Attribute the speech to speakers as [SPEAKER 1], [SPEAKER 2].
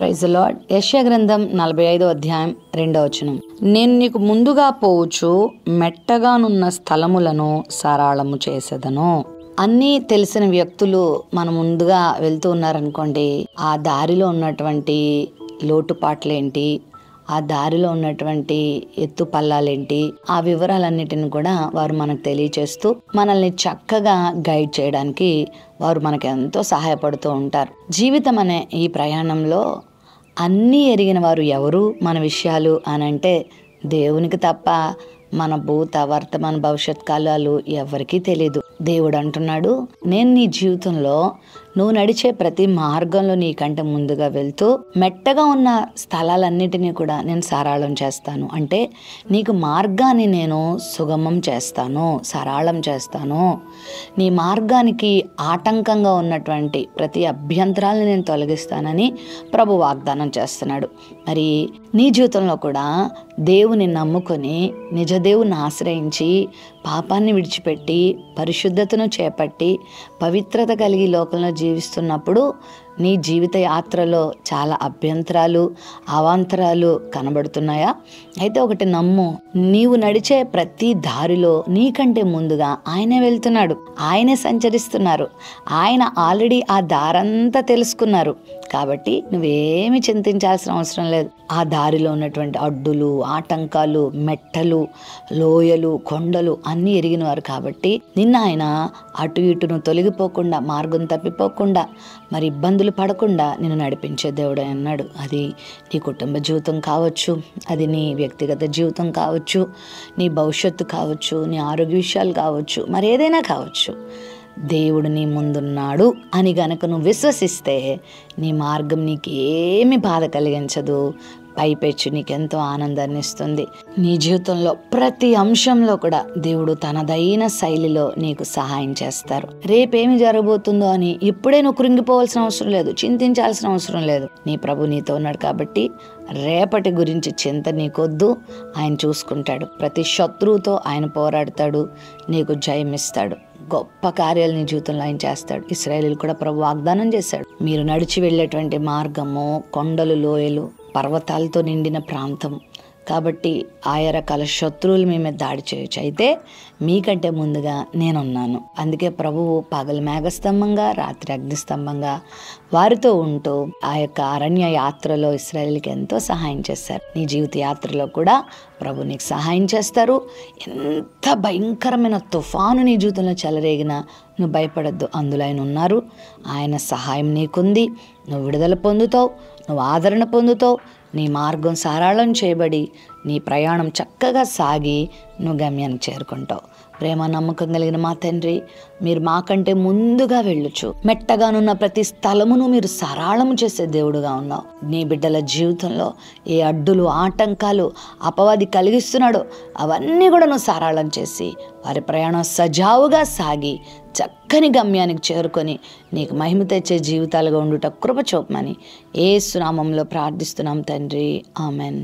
[SPEAKER 1] Praise the lord. యెషయా గ్రంథం 45వ అధ్యాయం 2వ వచనం. నేను నీకు ముందుగా పోవచ్చు మెట్టగానున్న స్థలములను సరళము చేసేదను. అన్నీ తెలిసిన వ్యక్తులు మన ముందుగా వెళ్తూ ఉన్నారనుకోండి, ఆ దారిలో ఉన్నటువంటి లోటుపాట్లేంటి, ఆ దారిలో ఉన్నటువంటి ఎత్తు పల్లాలేంటి, ఆ వివరాలన్నిటిని కూడా వారు మనకు తెలియచేస్తూ మనల్ని చక్కగా గైడ్ చేయడానికి వారు మనకు ఎంతో సహాయపడుతూ ఉంటారు. జీవితం అనే ఈ ప్రయాణంలో అన్నీ ఎరిగిన వారు ఎవరు మన విషయాలు అనంటే దేవునికి తప్ప మన భూత వర్తమాన భవిష్యత్ కాలాలు ఎవరికీ తెలియదు. దేవుడు అంటున్నాడు, నేను నీ జీవితంలో నువ్వు నడిచే ప్రతి మార్గంలో నీకంటే ముందుగా వెళ్తూ మెట్టగా ఉన్న స్థలాలన్నిటినీ కూడా నేను సరళం చేస్తాను. అంటే నీకు మార్గాన్ని నేను సుగమం చేస్తాను, సరళం చేస్తాను. నీ మార్గానికి ఆటంకంగా ఉన్నటువంటి ప్రతి అభ్యంతరాలను నేను తొలగిస్తానని ప్రభు వాగ్దానం చేస్తున్నాడు. మరి నీ జీవితంలో కూడా దేవుని నమ్ముకొని నిజదేవుని ఆశ్రయించి పాపాన్ని విడిచిపెట్టి పరిశుద్ధతను చేపట్టి పవిత్రత కలిగి లోకంలో జీవిస్తున్నప్పుడు నీ జీవిత యాత్రలో చాలా అభ్యంతరాలు అవాంతరాలు కనబడుతున్నాయా? అయితే ఒకటి నమ్ము, నీవు నడిచే ప్రతి దారిలో నీకంటే ముందుగా ఆయనే వెళ్తున్నాడు, ఆయనే సంచరిస్తున్నారు. ఆయన ఆల్రెడీ ఆ దారంతా తెలుసుకున్నారు. కాబట్టి నువ్వేమి చింతించాల్సిన అవసరం లేదు. ఆ దారిలో ఉన్నటువంటి అడ్డులు, ఆటంకాలు, మెట్టలు, లోయలు, కొండలు అన్నీ ఎరిగినవారు కాబట్టి నిన్న ఆయన అటు ఇటును తొలగిపోకుండా, మార్గం తప్పిపోకుండా, మరి ఇబ్బందులు పడకుండా నిన్ను నడిపించే దేవుడే అన్నాడు. అది నీ కుటుంబ జీవితం కావచ్చు, అది నీ వ్యక్తిగత జీవితం కావచ్చు, నీ భవిష్యత్తు కావచ్చు, నీ ఆరోగ్య విషయాలు కావచ్చు, మరి ఏదైనా కావచ్చు. దేవుడు నీ ముందున్నాడు అని గనక నువ్వు విశ్వసిస్తే నీ మార్గం నీకేమి బాధ కలిగించదు, పైపెచ్చు నీకెంతో ఆనందాన్ని ఇస్తుంది. నీ జీవితంలో ప్రతి అంశంలో కూడా దేవుడు తనదైన శైలిలో నీకు సహాయం చేస్తారు. రేపేమి జరగబోతుందో అని ఇప్పుడే నువ్వు కృంగిపోవాల్సిన అవసరం లేదు, చింతించాల్సిన అవసరం లేదు. నీ ప్రభు నీతో ఉన్నాడు కాబట్టి రేపటి గురించి చింత నీకొద్దు. ఆయన చూసుకుంటాడు. ప్రతి శత్రువుతో ఆయన పోరాడతాడు, నీకు జయమిస్తాడు. గొప్ప కార్యాలు నీ జీవితంలో ఆయన చేస్తాడు. ఇశ్రాయేలీయులు కూడా ప్రభు వాగ్దానం చేశాడు, మీరు నడిచి వెళ్ళేటువంటి మార్గము కొండలు, లోయలు, పర్వతాలతో నిండిన ప్రాంతం కాబట్టి ఆయా రకాల శత్రువులు మీ మీద దాడి చేయొచ్చు. అయితే మీకంటే ముందుగా నేనున్నాను. అందుకే ప్రభువు పగలు మేఘస్తంభంగా, రాత్రి అగ్నిస్తంభంగా వారితో ఉంటూ ఆ యొక్క అరణ్య యాత్రలో ఇశ్రాయేలుకి ఎంతో సహాయం చేశారు. నీ జీవిత యాత్రలో కూడా ప్రభు నీకు సహాయం చేస్తారు. ఎంత భయంకరమైన తుఫాను నీ జీవితంలో చెలరేగినా నువ్వు భయపడద్దు. అందులో ఆయన ఉన్నారు, ఆయన సహాయం నీకుంది. నువ్వు విడుదల పొందుతావు, నువ్వు ఆదరణ పొందుతావు. నీ మార్గం సరళం చేయబడి నీ ప్రయాణం చక్కగా సాగి నువ్వు గమ్యానికి చేరుకుంటావు. ప్రేమ నమ్మకం కలిగిన మా తండ్రి, మీరు మాకంటే ముందుగా వెళ్ళొచ్చు. మెట్టగానున్న ప్రతి స్థలమును మీరు సరళము చేసే దేవుడుగా ఉన్నావు. నీ బిడ్డల జీవితంలో ఏ అడ్డులు, ఆటంకాలు అపవాది కలిగిస్తున్నాడో అవన్నీ కూడా నువ్వు సరళం చేసి వారి ప్రయాణం సజావుగా సాగి చక్కని గమ్యానికి చేరుకొని నీకు మహిమ తెచ్చే జీవితాలుగా ఉండుట కృప చూపమని యేసు నామములో ప్రార్థిస్తున్నాం తండ్రి. ఆమెన్.